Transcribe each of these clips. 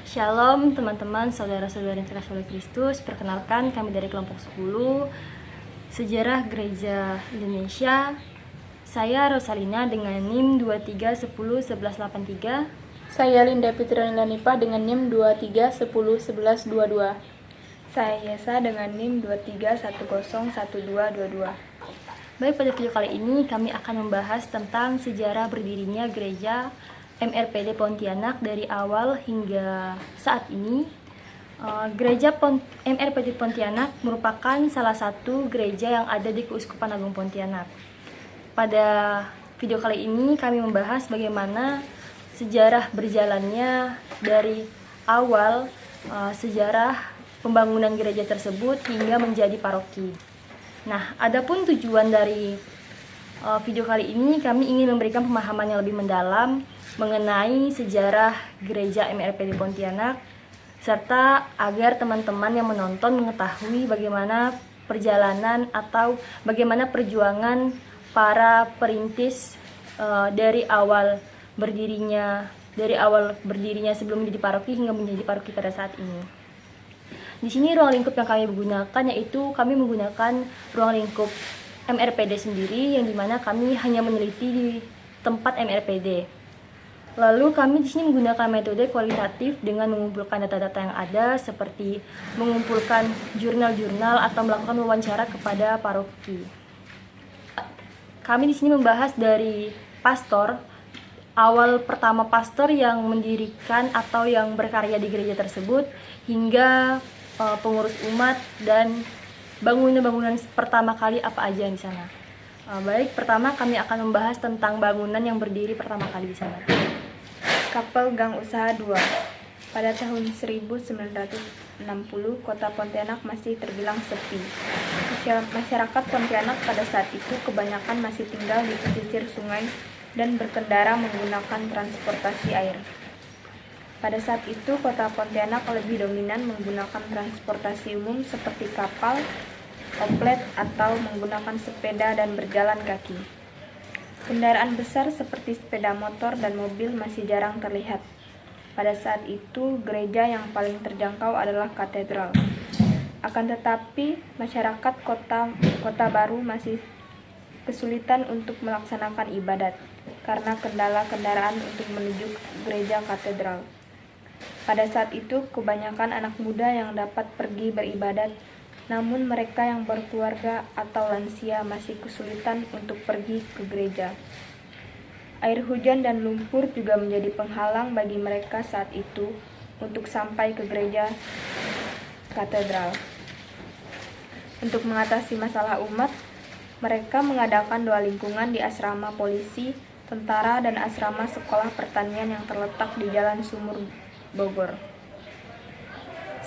Shalom teman-teman, saudara-saudari yang terkasih oleh Kristus. Perkenalkan, kami dari kelompok 10 Sejarah Gereja Indonesia. Saya Rosalina dengan NIM 23101183. Saya Linda Fitriana Nipah dengan NIM 23101122. Saya Yesa dengan NIM 23101222. Baik, pada video kali ini kami akan membahas tentang sejarah berdirinya Gereja MRPD Pontianak dari awal hingga saat ini. Gereja MRPD Pontianak merupakan salah satu gereja yang ada di Keuskupan Agung Pontianak. Pada video kali ini kami membahas bagaimana sejarah berjalannya dari awal sejarah pembangunan gereja tersebut hingga menjadi paroki. Nah, adapun tujuan dari video kali ini, kami ingin memberikan pemahaman yang lebih mendalam mengenai sejarah gereja MRPD Pontianak, serta agar teman-teman yang menonton mengetahui bagaimana perjalanan atau bagaimana perjuangan para perintis dari awal berdirinya sebelum menjadi paroki hingga menjadi paroki pada saat ini. Di sini ruang lingkup yang kami gunakan yaitu kami menggunakan ruang lingkup MRPD sendiri, yang dimana kami hanya meneliti di tempat MRPD. Lalu kami di sini menggunakan metode kualitatif dengan mengumpulkan data-data yang ada, seperti mengumpulkan jurnal-jurnal atau melakukan wawancara kepada paroki. Kami di sini membahas dari pastor, awal pertama pastor yang mendirikan atau yang berkarya di gereja tersebut, hingga pengurus umat dan bangunan-bangunan pertama kali apa aja di sana. Baik, pertama kami akan membahas tentang bangunan yang berdiri pertama kali di sana. Kapel Gang Usaha 2. Pada tahun 1960, kota Pontianak masih terbilang sepi. Masyarakat Pontianak pada saat itu kebanyakan masih tinggal di pesisir sungai dan berkendara menggunakan transportasi air. Pada saat itu, kota Pontianak lebih dominan menggunakan transportasi umum seperti kapal, oplet, atau menggunakan sepeda dan berjalan kaki. Kendaraan besar seperti sepeda motor dan mobil masih jarang terlihat. Pada saat itu, gereja yang paling terjangkau adalah katedral. Akan tetapi, masyarakat kota baru masih kesulitan untuk melaksanakan ibadat karena kendala kendaraan untuk menuju gereja katedral. Pada saat itu, kebanyakan anak muda yang dapat pergi beribadat, namun mereka yang berkeluarga atau lansia masih kesulitan untuk pergi ke gereja. Air hujan dan lumpur juga menjadi penghalang bagi mereka saat itu untuk sampai ke gereja katedral. Untuk mengatasi masalah umat, mereka mengadakan doa lingkungan di asrama polisi, tentara, dan asrama sekolah pertanian yang terletak di Jalan Sumur, Bogor.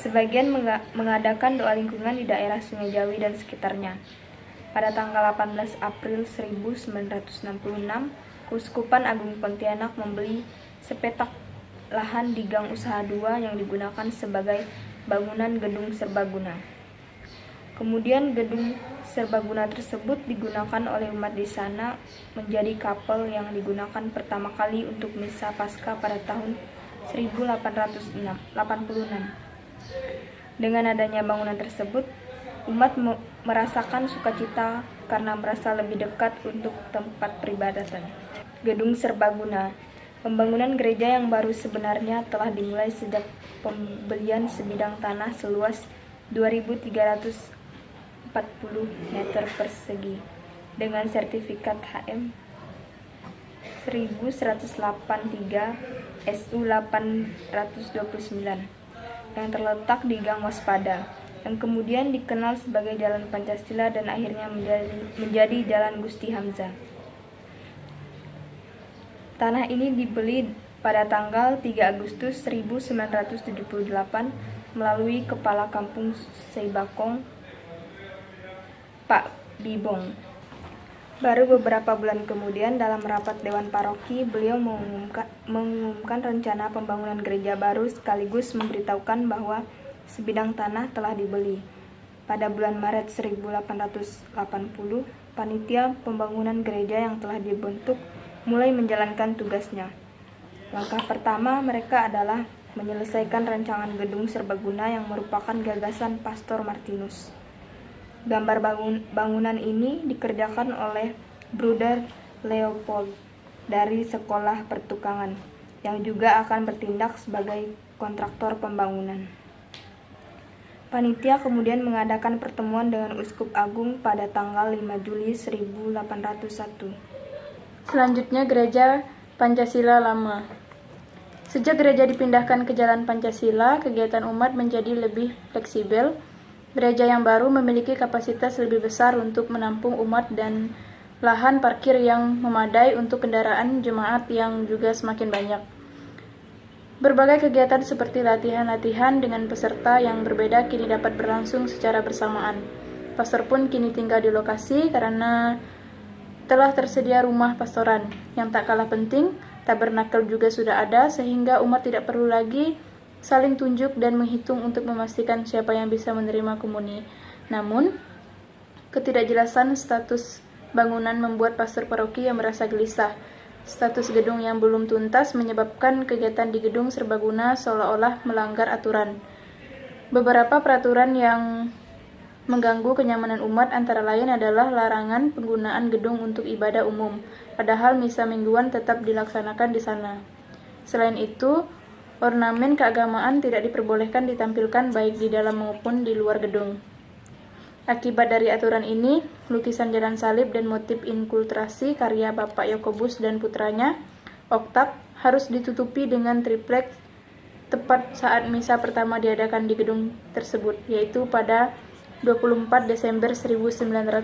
Sebagian mengadakan doa lingkungan di daerah Sungai Jawi dan sekitarnya. Pada tanggal 18 April 1966, Keuskupan Agung Pontianak membeli sepetak lahan di Gang Usaha 2 yang digunakan sebagai bangunan gedung serbaguna. Kemudian gedung serbaguna tersebut digunakan oleh umat di sana menjadi kapel yang digunakan pertama kali untuk misa Paskah pada tahun 1886. Dengan adanya bangunan tersebut, umat merasakan sukacita karena merasa lebih dekat untuk tempat peribadatan. Gedung serbaguna. Pembangunan gereja yang baru sebenarnya telah dimulai sejak pembelian sebidang tanah seluas 2.340 meter persegi dengan sertifikat HM 1183 SU 829 yang terletak di Gang Waspada, yang kemudian dikenal sebagai Jalan Pancasila dan akhirnya menjadi Jalan Gusti Hamzah. Tanah ini dibeli pada tanggal 3 Agustus 1978 melalui Kepala Kampung Seibakong, Pak Bibong. Baru beberapa bulan kemudian, dalam rapat Dewan Paroki, beliau mengumumkan rencana pembangunan gereja baru sekaligus memberitahukan bahwa sebidang tanah telah dibeli. Pada bulan Maret 1880, panitia pembangunan gereja yang telah dibentuk mulai menjalankan tugasnya. Langkah pertama mereka adalah menyelesaikan rancangan gedung serbaguna yang merupakan gagasan Pastor Martinus. Gambar bangunan ini dikerjakan oleh Bruder Leopold dari Sekolah Pertukangan, yang juga akan bertindak sebagai kontraktor pembangunan. Panitia kemudian mengadakan pertemuan dengan Uskup Agung pada tanggal 5 Juli 1801. Selanjutnya, Gereja Pancasila Lama. Sejak gereja dipindahkan ke Jalan Pancasila, kegiatan umat menjadi lebih fleksibel. Gereja yang baru memiliki kapasitas lebih besar untuk menampung umat dan lahan parkir yang memadai untuk kendaraan jemaat yang juga semakin banyak. Berbagai kegiatan seperti latihan-latihan dengan peserta yang berbeda kini dapat berlangsung secara bersamaan. Pastor pun kini tinggal di lokasi karena telah tersedia rumah pastoran. Yang tak kalah penting, tabernakel juga sudah ada sehingga umat tidak perlu lagi saling tunjuk dan menghitung untuk memastikan siapa yang bisa menerima komuni. Namun, ketidakjelasan status bangunan membuat pastor paroki yang merasa gelisah. Status gedung yang belum tuntas menyebabkan kegiatan di gedung serbaguna seolah-olah melanggar aturan. Beberapa peraturan yang mengganggu kenyamanan umat antara lain adalah larangan penggunaan gedung untuk ibadah umum, padahal misa mingguan tetap dilaksanakan di sana. Selain itu, ornamen keagamaan tidak diperbolehkan ditampilkan baik di dalam maupun di luar gedung. Akibat dari aturan ini, lukisan jalan salib dan motif inkulturasi karya Bapak Yakobus dan putranya, Oktav, harus ditutupi dengan triplek tepat saat misa pertama diadakan di gedung tersebut, yaitu pada 24 Desember 1988.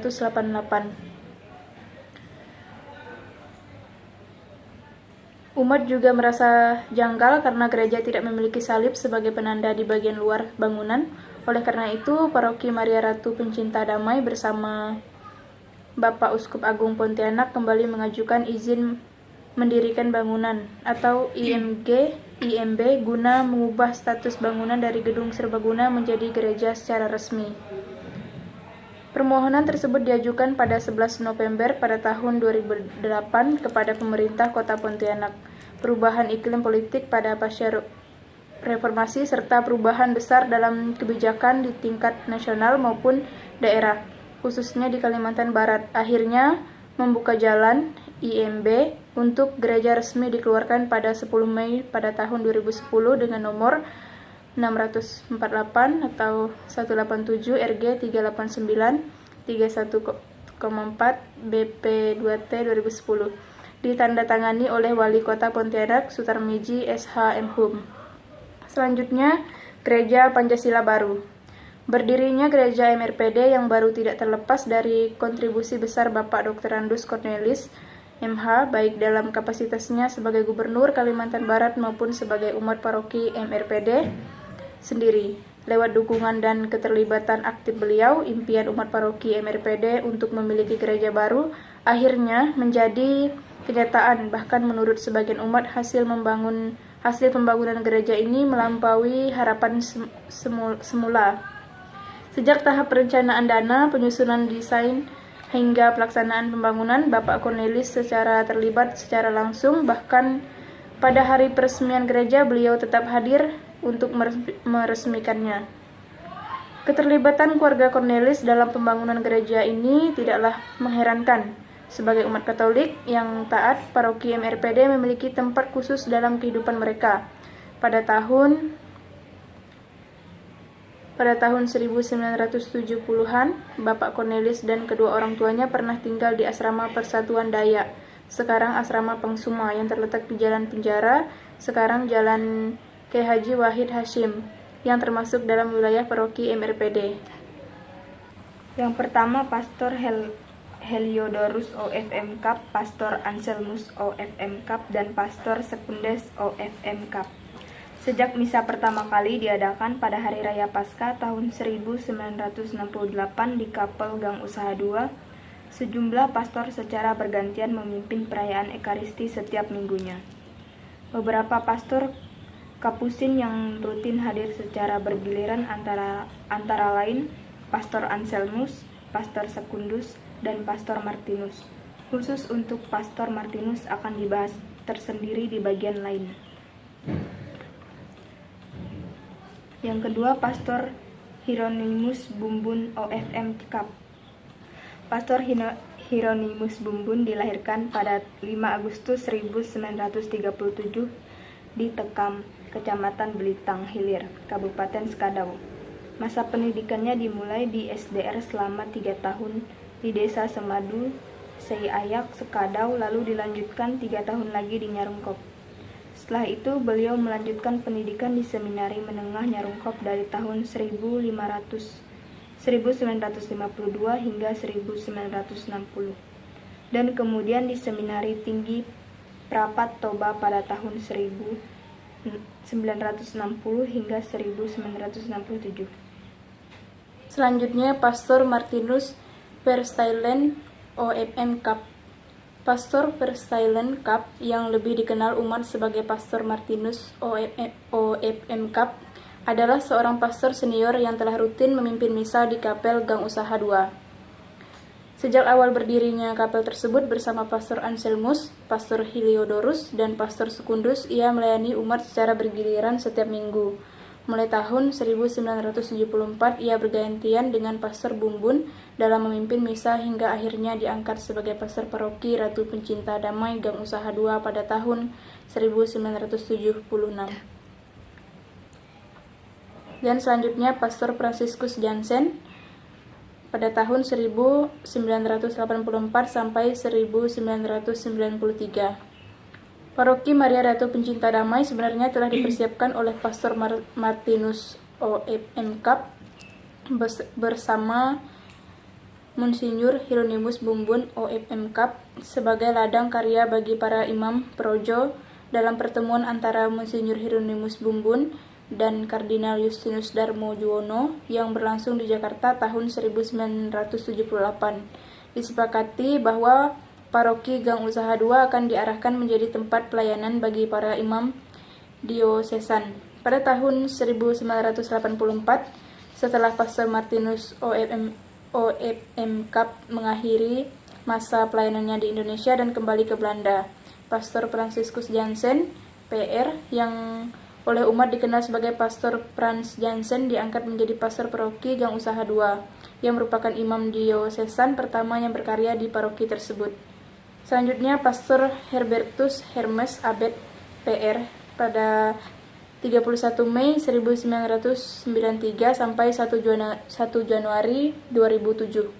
Umat juga merasa janggal karena gereja tidak memiliki salib sebagai penanda di bagian luar bangunan. Oleh karena itu, Paroki Maria Ratu Pencinta Damai bersama Bapak Uskup Agung Pontianak kembali mengajukan izin mendirikan bangunan atau IMB guna mengubah status bangunan dari gedung serbaguna menjadi gereja secara resmi. Permohonan tersebut diajukan pada 11 November pada tahun 2008 kepada pemerintah Kota Pontianak. Perubahan iklim politik pada pasca reformasi serta perubahan besar dalam kebijakan di tingkat nasional maupun daerah, khususnya di Kalimantan Barat, akhirnya membuka jalan IMB untuk gereja resmi dikeluarkan pada 10 Mei pada tahun 2010 dengan nomor 648 atau 187 RG 389 31,4 BP2T 2010, ditandatangani oleh Wali Kota Pontianak Sutarmiji SH MHum. Selanjutnya, Gereja Pancasila Baru. Berdirinya Gereja MRPD yang baru tidak terlepas dari kontribusi besar Bapak Dr. Andus Cornelis MH, baik dalam kapasitasnya sebagai Gubernur Kalimantan Barat maupun sebagai umat paroki MRPD sendiri. Lewat dukungan dan keterlibatan aktif beliau, impian umat paroki MRPD untuk memiliki gereja baru akhirnya menjadi kenyataan. Bahkan menurut sebagian umat, hasil pembangunan gereja ini melampaui harapan semula. Sejak tahap perencanaan dana, penyusunan desain, hingga pelaksanaan pembangunan, Bapak Cornelis terlibat secara langsung. Bahkan pada hari peresmian gereja, beliau tetap hadir untuk meresmikannya. Keterlibatan keluarga Cornelis dalam pembangunan gereja ini tidaklah mengherankan. Sebagai umat Katolik yang taat, paroki MRPD memiliki tempat khusus dalam kehidupan mereka. Pada tahun 1970-an, Bapak Cornelis dan kedua orang tuanya pernah tinggal di asrama Persatuan Dayak, sekarang asrama Pangsuma, yang terletak di Jalan Penjara, sekarang Jalan K. Haji Wahid Hashim, yang termasuk dalam wilayah paroki MRPD. Yang pertama, Pastor Heliodorus OFM Cup, Pastor Anselmus OFM Cup, dan Pastor Sekundes OFM Cup. Sejak misa pertama kali diadakan pada Hari Raya Paskah tahun 1968 di Kapel Gang Usaha 2, sejumlah pastor secara bergantian memimpin perayaan Ekaristi setiap minggunya. Beberapa pastor Kapusin yang rutin hadir secara bergiliran antara lain Pastor Anselmus, Pastor Sekundus, dan Pastor Martinus. Khusus untuk Pastor Martinus akan dibahas tersendiri di bagian lain. Yang kedua, Pastor Hieronymus Bumbun OFM Kap. Pastor Hieronymus Bumbun dilahirkan pada 5 Agustus 1937 di Tekam, Kecamatan Belitang Hilir, Kabupaten Skadau. Masa pendidikannya dimulai di SDR selama 3 tahun di Desa Semadu, Seiayak, Skadau, lalu dilanjutkan 3 tahun lagi di Nyarungkop. Setelah itu, beliau melanjutkan pendidikan di Seminari Menengah Nyarungkop dari tahun 1952 hingga 1960, dan kemudian di Seminari Tinggi Prapat Toba pada tahun 1960 hingga 1967. Selanjutnya, Pastor Martinus Verstuylen OFM Kap. Pastor Verstuylen Kap, yang lebih dikenal umat sebagai Pastor Martinus OFM Kap, adalah seorang pastor senior yang telah rutin memimpin misa di Kapel Gang Usaha 2. Sejak awal berdirinya kapel tersebut bersama Pastor Anselmus, Pastor Heliodorus, dan Pastor Secundus, ia melayani umat secara bergiliran setiap minggu. Mulai tahun 1974, ia bergantian dengan Pastor Bumbun dalam memimpin misa hingga akhirnya diangkat sebagai Pastor Paroki Ratu Pencinta Damai Gang Usaha 2 pada tahun 1976. Dan selanjutnya Pastor Franciscus Jansen pada tahun 1984 sampai 1993. Paroki Maria Ratu Pencinta Damai sebenarnya telah dipersiapkan oleh Pastor Martinus OFM Kap bersama Monsinyur Hieronymus Bumbun OFM Kap sebagai ladang karya bagi para imam projo dalam pertemuan antara Monsinyur Hieronymus Bumbun dan Kardinal Justinus Darmo Juwono yang berlangsung di Jakarta tahun 1978. Disepakati bahwa Paroki Gang Usaha 2 akan diarahkan menjadi tempat pelayanan bagi para imam diosesan. Pada tahun 1984, setelah Pastor Martinus OFM Kap mengakhiri masa pelayanannya di Indonesia dan kembali ke Belanda, Pastor Franciscus Jansen, PR, yang oleh umat dikenal sebagai Pastor Frans Jansen, diangkat menjadi Pastor Paroki Gang Usaha 2, yang merupakan imam diosesan pertama yang berkarya di paroki tersebut. Selanjutnya, Pastor Herbertus Hermes Abet, PR, pada 31 Mei 1993 sampai 1 Januari 2007.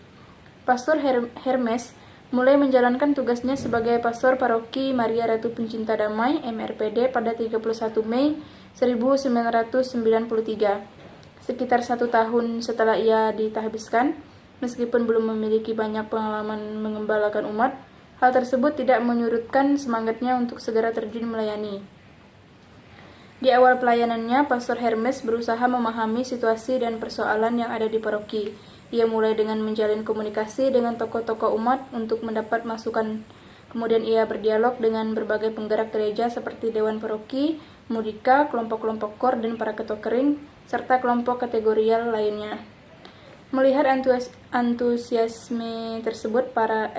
Pastor Hermes mulai menjalankan tugasnya sebagai Pastor Paroki Maria Ratu Pencinta Damai MRPD pada 31 Mei 1993. Sekitar 1 tahun setelah ia ditahbiskan, meskipun belum memiliki banyak pengalaman mengembalakan umat, hal tersebut tidak menyurutkan semangatnya untuk segera terjun melayani. Di awal pelayanannya, Pastor Hermes berusaha memahami situasi dan persoalan yang ada di paroki. Ia mulai dengan menjalin komunikasi dengan tokoh-tokoh umat untuk mendapat masukan. Kemudian ia berdialog dengan berbagai penggerak gereja seperti Dewan Paroki, Mudika, kelompok-kelompok kor, dan para ketua kering, serta kelompok kategorial lainnya. Melihat antusiasme tersebut,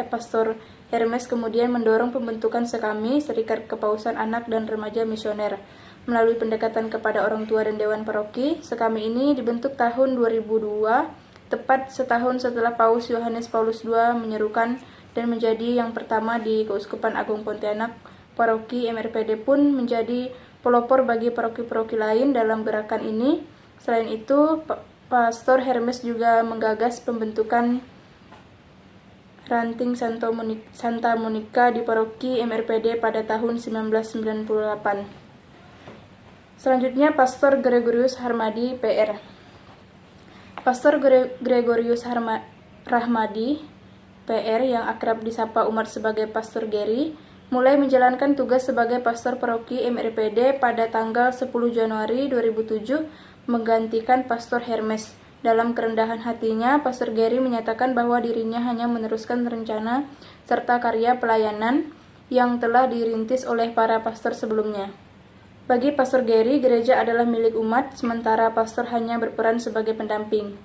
Pastor Hermes kemudian mendorong pembentukan SEKAMI, Serikat Kepausan Anak dan Remaja Misioner. Melalui pendekatan kepada orang tua dan Dewan Paroki, SEKAMI ini dibentuk tahun 2002, tepat setahun setelah Paus Yohanes Paulus II menyerukan dan menjadi yang pertama di Keuskupan Agung Pontianak. Paroki MRPD pun menjadi pelopor bagi paroki-paroki lain dalam gerakan ini. Selain itu, Pastor Hermes juga menggagas pembentukan Ranting Santa Monica di Paroki MRPD pada tahun 1998. Selanjutnya, Pastor Gregorius Harmadi, PR. Pastor Gregorius Rahmadi, PR, yang akrab disapa umat sebagai Pastor Gary, mulai menjalankan tugas sebagai Pastor Paroki MRPD pada tanggal 10 Januari 2007 menggantikan Pastor Hermes. Dalam kerendahan hatinya, Pastor Gary menyatakan bahwa dirinya hanya meneruskan rencana serta karya pelayanan yang telah dirintis oleh para pastor sebelumnya. Bagi Pastor Gary, gereja adalah milik umat, sementara pastor hanya berperan sebagai pendamping.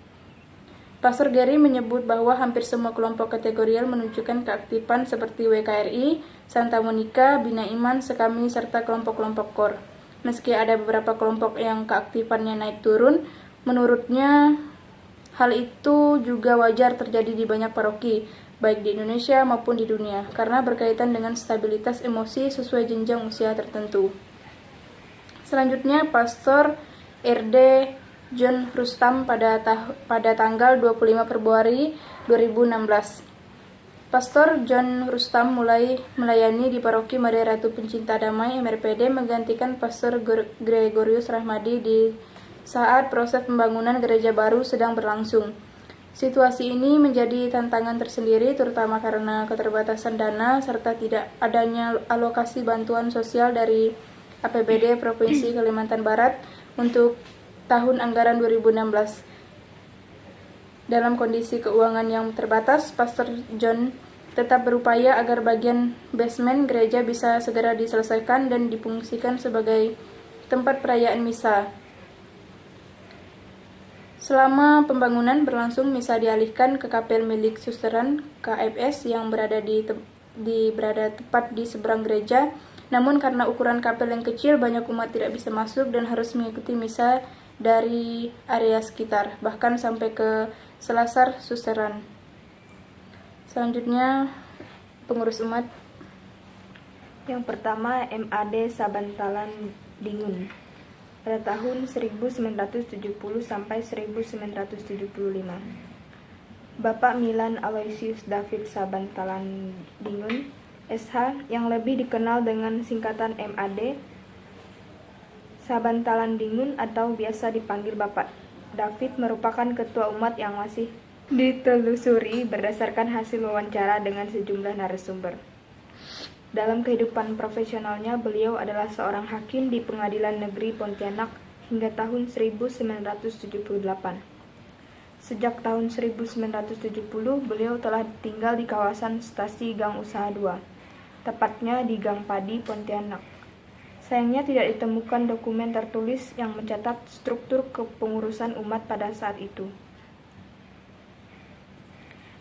Pastor Gary menyebut bahwa hampir semua kelompok kategorial menunjukkan keaktifan seperti WKRI, Santa Monica, Bina Iman, SEKAMI, serta kelompok-kelompok KOR. Meski ada beberapa kelompok yang keaktifannya naik turun, menurutnya hal itu juga wajar terjadi di banyak paroki, baik di Indonesia maupun di dunia, karena berkaitan dengan stabilitas emosi sesuai jenjang usia tertentu. Selanjutnya, Pastor RD John Rustam pada tanggal 25 Februari 2016. Pastor John Rustam mulai melayani di Paroki Maria Ratu Pencinta Damai MRPD menggantikan Pastor Gregorius Rahmadi di saat proses pembangunan gereja baru sedang berlangsung. Situasi ini menjadi tantangan tersendiri terutama karena keterbatasan dana serta tidak adanya alokasi bantuan sosial dari APBD Provinsi Kalimantan Barat untuk tahun anggaran 2016. Dalam kondisi keuangan yang terbatas, Pastor John tetap berupaya agar bagian basement gereja bisa segera diselesaikan dan difungsikan sebagai tempat perayaan misa. Selama pembangunan berlangsung, misa dialihkan ke kapel milik susteran KFS yang berada tepat di seberang gereja. Namun karena ukuran kapel yang kecil, banyak umat tidak bisa masuk dan harus mengikuti misa dari area sekitar, bahkan sampai ke selasar susteran. Selanjutnya, pengurus umat. Yang pertama, MAD Sabantalan Dingun pada tahun 1970 sampai 1975. Bapak Milan Aloysius David Sabantalan Dingun, SH, yang lebih dikenal dengan singkatan MAD Sabantalan Dingun atau biasa dipanggil Bapak David, merupakan ketua umat yang masih ditelusuri berdasarkan hasil wawancara dengan sejumlah narasumber. Dalam kehidupan profesionalnya, beliau adalah seorang hakim di Pengadilan Negeri Pontianak hingga tahun 1978. Sejak tahun 1970, beliau telah tinggal di kawasan Stasi Gang Usaha 2, tepatnya di Gang Padi, Pontianak. Sayangnya tidak ditemukan dokumen tertulis yang mencatat struktur kepengurusan umat pada saat itu.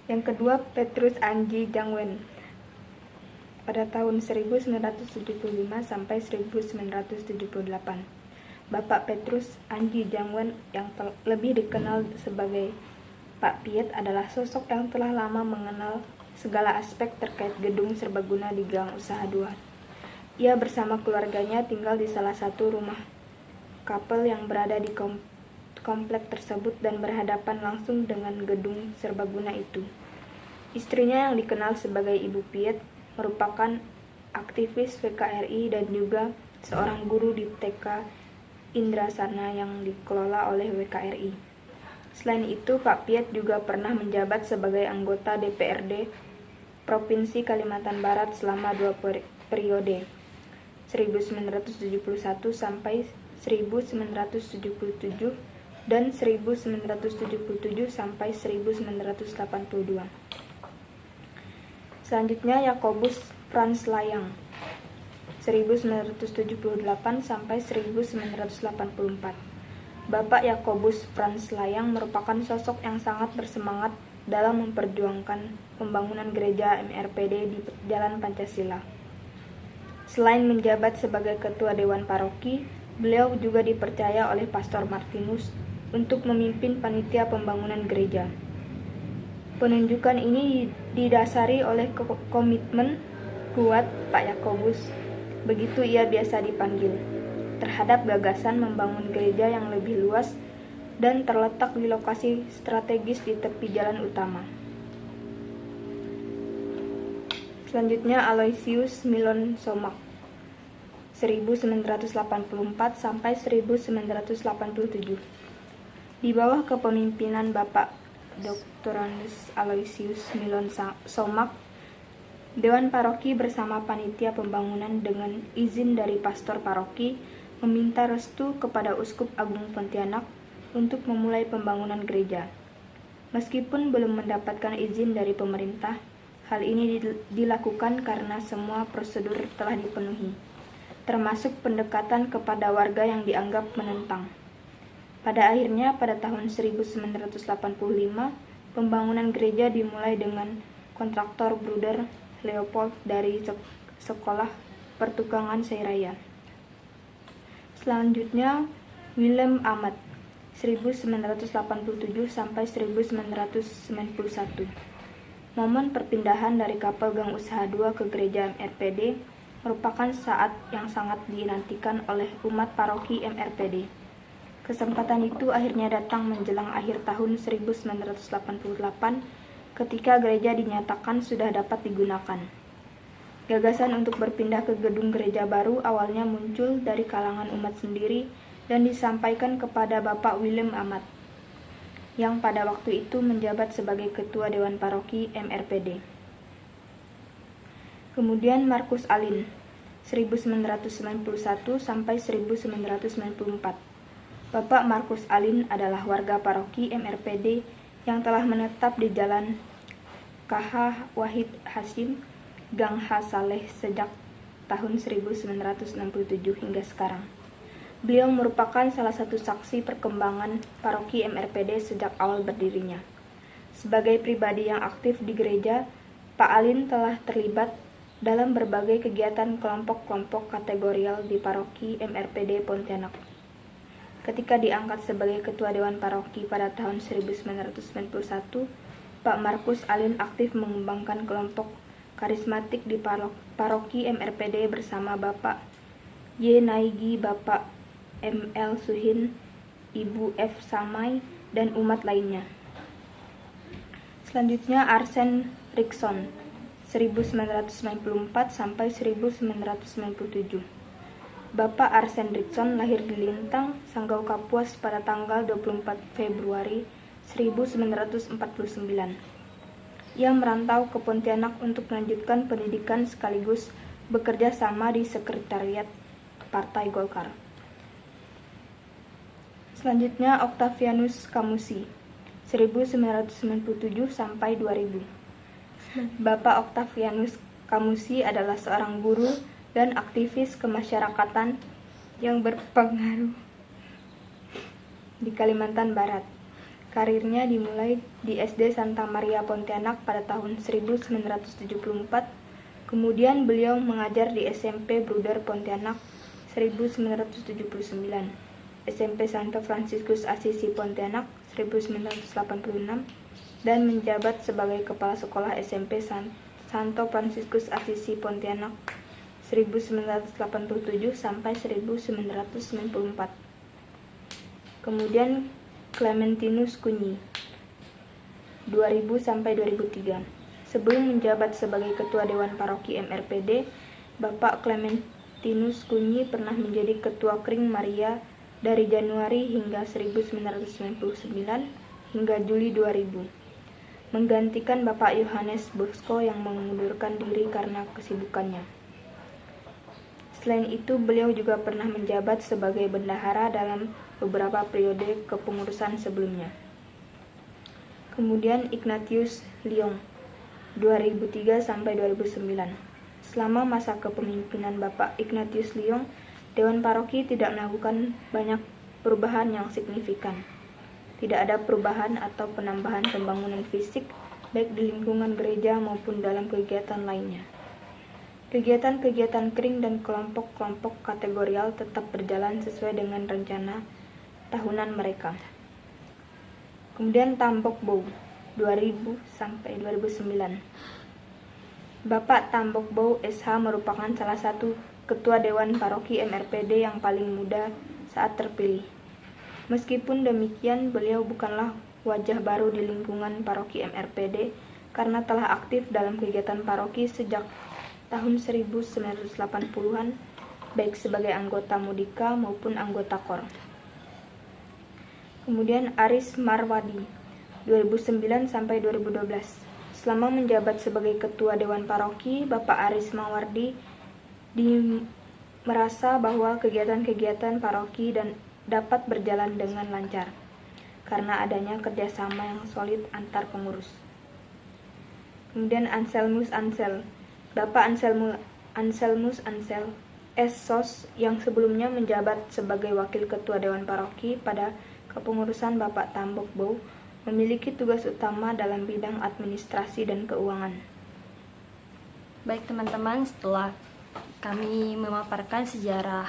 Yang kedua, Petrus Anji Jangwen pada tahun 1975 sampai 1978. Bapak Petrus Anji Jangwen yang lebih dikenal sebagai Pak Piet adalah sosok yang telah lama mengenal segala aspek terkait gedung serbaguna di Gang Usaha 2. Ia bersama keluarganya tinggal di salah satu rumah kapel yang berada di komplek tersebut dan berhadapan langsung dengan gedung serbaguna itu. Istrinya yang dikenal sebagai Ibu Piet merupakan aktivis PKRI dan juga seorang guru di TK Indrasana yang dikelola oleh WKRI. Selain itu, Pak Piet juga pernah menjabat sebagai anggota DPRD Provinsi Kalimantan Barat selama 2 periode, 1971 sampai 1977 dan 1977 sampai 1982. Selanjutnya, Yakobus Franz Layang 1978 sampai 1984. Bapak Yakobus Franz Layang merupakan sosok yang sangat bersemangat dalam memperjuangkan pembangunan gereja MRPD di Jalan Pancasila. Selain menjabat sebagai ketua Dewan Paroki, beliau juga dipercaya oleh Pastor Martinus untuk memimpin panitia pembangunan gereja. Penunjukan ini didasari oleh komitmen kuat Pak Yakobus, begitu ia biasa dipanggil, terhadap gagasan membangun gereja yang lebih luas dan terletak di lokasi strategis di tepi jalan utama. Selanjutnya, Aloysius Milon Somak 1984 sampai 1987. Di bawah kepemimpinan Bapak Dr. Aloysius Milon Somak, Dewan Paroki bersama panitia pembangunan dengan izin dari pastor paroki meminta restu kepada Uskup Agung Pontianak untuk memulai pembangunan gereja. Meskipun belum mendapatkan izin dari pemerintah, hal ini dilakukan karena semua prosedur telah dipenuhi, termasuk pendekatan kepada warga yang dianggap menentang. Pada akhirnya, pada tahun 1985, pembangunan gereja dimulai dengan kontraktor Bruder Leopold dari Sekolah Pertukangan Seiraya. Selanjutnya, Willem Amat 1987 sampai 1991. Momen perpindahan dari kapal Gang Usaha 2 ke gereja MRPD merupakan saat yang sangat dinantikan oleh umat paroki MRPD. Kesempatan itu akhirnya datang menjelang akhir tahun 1988 ketika gereja dinyatakan sudah dapat digunakan. Gagasan untuk berpindah ke gedung gereja baru awalnya muncul dari kalangan umat sendiri dan disampaikan kepada Bapak Willem Amat, yang pada waktu itu menjabat sebagai Ketua Dewan Paroki MRPD. Kemudian Markus Alin, 1991 sampai 1994. Bapak Markus Alin adalah warga paroki MRPD yang telah menetap di Jalan KH Wahid Hasyim, Gang H. Saleh sejak tahun 1967 hingga sekarang. Beliau merupakan salah satu saksi perkembangan paroki MRPD sejak awal berdirinya. Sebagai pribadi yang aktif di gereja, Pak Alin telah terlibat dalam berbagai kegiatan kelompok-kelompok kategorial di paroki MRPD Pontianak. Ketika diangkat sebagai Ketua Dewan Paroki pada tahun 1991, Pak Markus Alin aktif mengembangkan kelompok karismatik di paroki MRPD bersama Bapak Y. Naigi, Bapak M.L. Suhin, Ibu F. Samai, dan umat lainnya. Selanjutnya Arsen Rikson, 1994 sampai 1997. Bapak Arsen Rikson lahir di Lintang, Sanggau Kapuas pada tanggal 24 Februari 1949. Ia merantau ke Pontianak untuk melanjutkan pendidikan sekaligus bekerja sama di sekretariat Partai Golkar. Selanjutnya Octavianus Kamusi, 1997 sampai 2000. Bapak Octavianus Kamusi adalah seorang guru dan aktivis kemasyarakatan yang berpengaruh di Kalimantan Barat. Karirnya dimulai di SD Santa Maria Pontianak pada tahun 1974, kemudian beliau mengajar di SMP Bruder Pontianak 1979, SMP Santo Fransiskus Assisi Pontianak 1986, dan menjabat sebagai Kepala Sekolah SMP Santo Fransiskus Assisi Pontianak 1987 sampai 1994. Kemudian Clementinus Kunyi 2000 sampai 2003. Sebelum menjabat sebagai Ketua Dewan Paroki MRPD, Bapak Clementinus Kunyi pernah menjadi Ketua Kring Maria dari Januari hingga 1999 hingga Juli 2000, menggantikan Bapak Yohanes Bosco yang mengundurkan diri karena kesibukannya. Selain itu, beliau juga pernah menjabat sebagai bendahara dalam beberapa periode kepengurusan sebelumnya. Kemudian Ignatius Liong 2003 sampai 2009. Selama masa kepemimpinan Bapak Ignatius Liong, Dewan Paroki tidak melakukan banyak perubahan yang signifikan. Tidak ada perubahan atau penambahan pembangunan fisik baik di lingkungan gereja maupun dalam kegiatan lainnya. Kegiatan-kegiatan kring dan kelompok-kelompok kategorial tetap berjalan sesuai dengan rencana tahunan mereka. Kemudian Tambok Bow 2000 sampai 2009. Bapak Tambok Bow SH merupakan salah satu Ketua Dewan Paroki MRPD yang paling muda saat terpilih. Meskipun demikian, beliau bukanlah wajah baru di lingkungan paroki MRPD karena telah aktif dalam kegiatan paroki sejak tahun 1980-an, baik sebagai anggota Mudika maupun anggota KOR. Kemudian Aris Marwadi 2009 sampai 2012. Selama menjabat sebagai Ketua Dewan Paroki, Bapak Aris Marwadi merasa bahwa kegiatan-kegiatan paroki dan dapat berjalan dengan lancar karena adanya kerjasama yang solid antar pengurus. Kemudian Anselmus Ansel, Bapak Anselmus Ansel SSOS yang sebelumnya menjabat sebagai Wakil Ketua Dewan Paroki pada kepengurusan Bapak Tambok Bow, memiliki tugas utama dalam bidang administrasi dan keuangan. Baik teman-teman, setelah kami memaparkan sejarah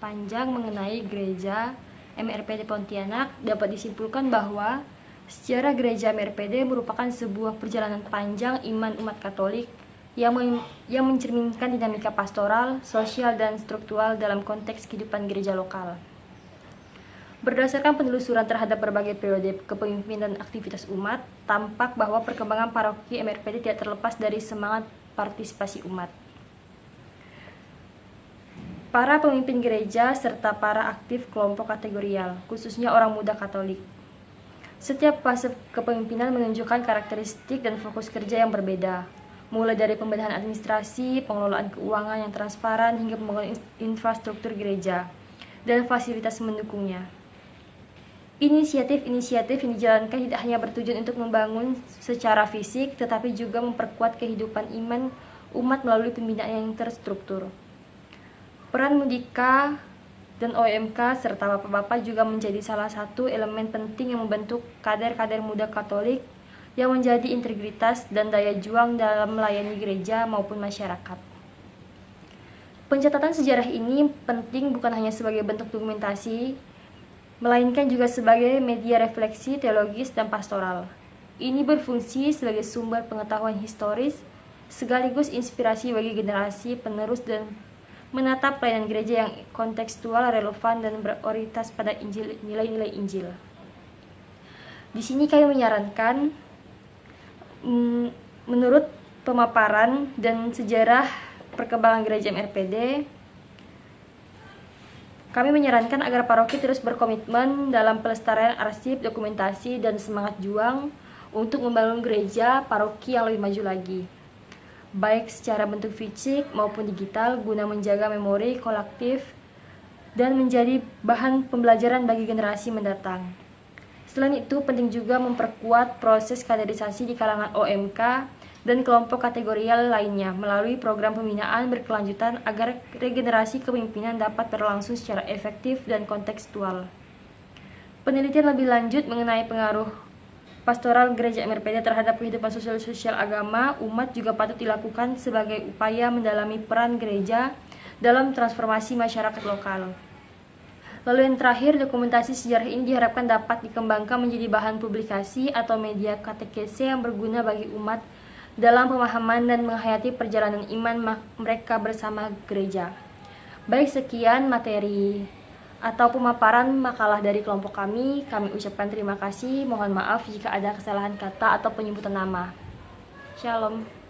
panjang mengenai gereja MRPD Pontianak, dapat disimpulkan bahwa sejarah gereja MRPD merupakan sebuah perjalanan panjang iman umat Katolik yang mencerminkan dinamika pastoral, sosial, dan struktural dalam konteks kehidupan gereja lokal. Berdasarkan penelusuran terhadap berbagai periode kepemimpinan dan aktivitas umat, tampak bahwa perkembangan paroki MRPD tidak terlepas dari semangat partisipasi umat. Para pemimpin gereja serta para aktif kelompok kategorial, khususnya orang muda Katolik. Setiap fase kepemimpinan menunjukkan karakteristik dan fokus kerja yang berbeda, mulai dari pembenahan administrasi, pengelolaan keuangan yang transparan, hingga pembangunan infrastruktur gereja dan fasilitas mendukungnya. Inisiatif-inisiatif yang dijalankan tidak hanya bertujuan untuk membangun secara fisik, tetapi juga memperkuat kehidupan iman umat melalui pembinaan yang terstruktur. Peran Mudika dan OMK serta bapak-bapak juga menjadi salah satu elemen penting yang membentuk kader-kader muda Katolik yang menjadi integritas dan daya juang dalam melayani gereja maupun masyarakat. Pencatatan sejarah ini penting bukan hanya sebagai bentuk dokumentasi, melainkan juga sebagai media refleksi teologis dan pastoral. Ini berfungsi sebagai sumber pengetahuan historis, sekaligus inspirasi bagi generasi penerus dan menatap pelayanan gereja yang kontekstual, relevan, dan berorientasi pada nilai-nilai Injil. Di sini kami menyarankan, menurut pemaparan dan sejarah perkembangan gereja MRPD, kami menyarankan agar paroki terus berkomitmen dalam pelestarian arsip, dokumentasi, dan semangat juang untuk membangun gereja paroki yang lebih maju lagi, baik secara bentuk fisik maupun digital, guna menjaga memori kolektif dan menjadi bahan pembelajaran bagi generasi mendatang. Selain itu, penting juga memperkuat proses kaderisasi di kalangan OMK dan kelompok kategorial lainnya melalui program pembinaan berkelanjutan agar regenerasi kepemimpinan dapat berlangsung secara efektif dan kontekstual. Penelitian lebih lanjut mengenai pengaruh pastoral gereja MRPD terhadap kehidupan sosial agama umat juga patut dilakukan sebagai upaya mendalami peran gereja dalam transformasi masyarakat lokal. Lalu yang terakhir, dokumentasi sejarah ini diharapkan dapat dikembangkan menjadi bahan publikasi atau media katekese yang berguna bagi umat dalam pemahaman dan menghayati perjalanan iman mereka bersama gereja. Baik, sekian materi atau pemaparan makalah dari kelompok kami ucapkan terima kasih. Mohon maaf jika ada kesalahan kata atau penyebutan nama. Shalom.